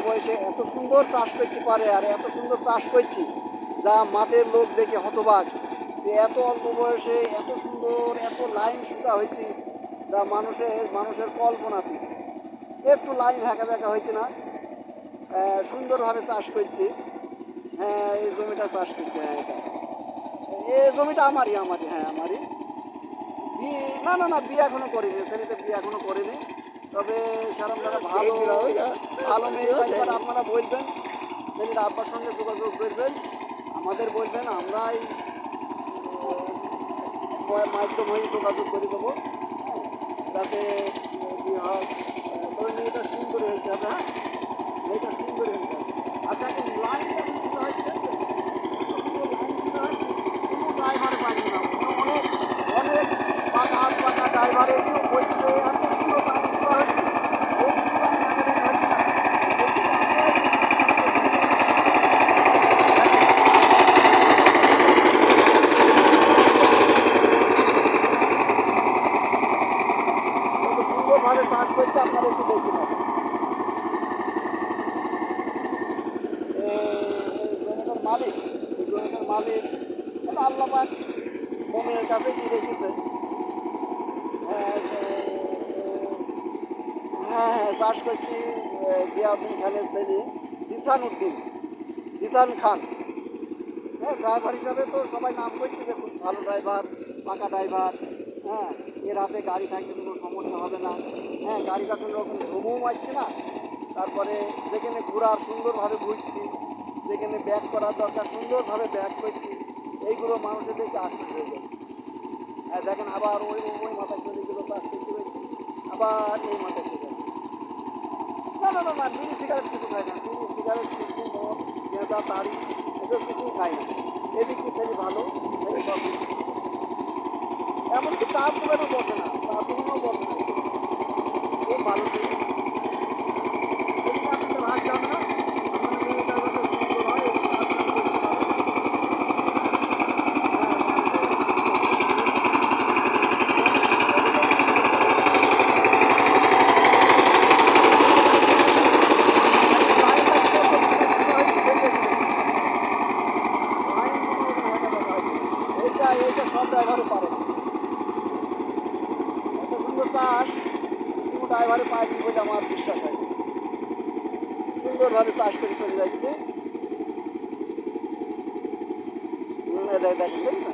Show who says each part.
Speaker 1: বয়সে এত সুন্দর চাষ করতে পারে আর এত সুন্দর চাষ করছি যা মাঠের লোক দেখে হতবাক যে এত অল্প বয়সে এত সুন্দর এত লাইন সুতা হয়েছে যা মানুষের কল্পনাতে একটু লাইন হ্যাঁকা ব্যাকা হয়েছে না। সুন্দরভাবে চাষ করছি। হ্যাঁ, এই জমিটা চাষ করছে। হ্যাঁ, এটা এই জমিটা আমারই হ্যাঁ আমারই। বিয়ে না না না বিয়ে এখনো করিনি, ছেলেতে বিয়ে এখনো করিনি। তবে সেরকম যারা ভালো ভালো মেয়ে পাইবার আপনারা বলবেন, ছেলের আব্বার সঙ্গে যোগাযোগ করবেন, আমাদের বলবেন, আমরাই মাধ্যম হয়ে যোগাযোগ করে দেবো। হ্যাঁ, যাতে বিয়ে হয়। তবে মেয়েটা সুন্দর হয়েছে হবে। হ্যাঁ, মেয়েটা সুন্দর হয়েছে। আর দেখেন লাইনটা সুন্দর হয়েছে, ড্রাইভারে পাইনি না অনেক অনেক পাকা পাকা ড্রাইভারে বলছে এত সুন্দর লাইন করা হয়েছে। সুন্দরভাবে চাষ করছে, আপনারা একটু দেখতে পাবেন। জমিটার মালিক, এই জমিটার মালিক আল্লাহ পাক মনের কাছে কি রেখেছে। হ্যাঁ হ্যাঁ হ্যাঁ চাষ করছি জিয়াউদ্দিন খানের ছেলে জিসান খান। হ্যাঁ, ড্রাইভার হিসাবে তো সবাই নাম করছে যে খুব ভালো ড্রাইভার, পাকা ড্রাইভার। হ্যাঁ, এর হাতে গাড়ি থাকলে কোনো সমস্যা হবে না। হ্যাঁ, গাড়িটা কোনো রকম ঘুমও মারছে না। তারপরে যেখানে ঘোরার সুন্দরভাবে ঘুরছি, যেখানে ব্যাক করার দরকার সুন্দরভাবে ব্যাক করছি, এইগুলো মানুষের দেখে আশ্চর্য হয়ে যাচ্ছে। হ্যাঁ দেখেন, আবার ওই ওই মাথায় চলে গেলো, চাষ করতে হয়েছে, আবার এই মাথায় চলে যাচ্ছে। না না না না, বিড়ি সিগারেট কিছু খায় না, বিড়ি সিগারেট কিছু মদ গেঁজা তাড়ি এসব কিছুই খায় না। এদিক থেকে ছেলে ভালো, ছেলে সব কিছু। এমনকি চার দোকানেও বসে না, চার দোকানেও বসে না, খুব ভালো ছেলে। এদিকে আপনাদের হাত যাবে না, আপনার মেয়েটা যাতে সুন্দর হয় এদিকে আপনারা করতে পারেন। এইটা সব ড্রাইভারে পারে না। এত সুন্দর চাষ কোনো ড্রাইভারে পায়নি বলে আমার বিশ্বাস হয়। সুন্দরভাবে চাষ করে চলে যাচ্ছে। দেখেন দেখেন না।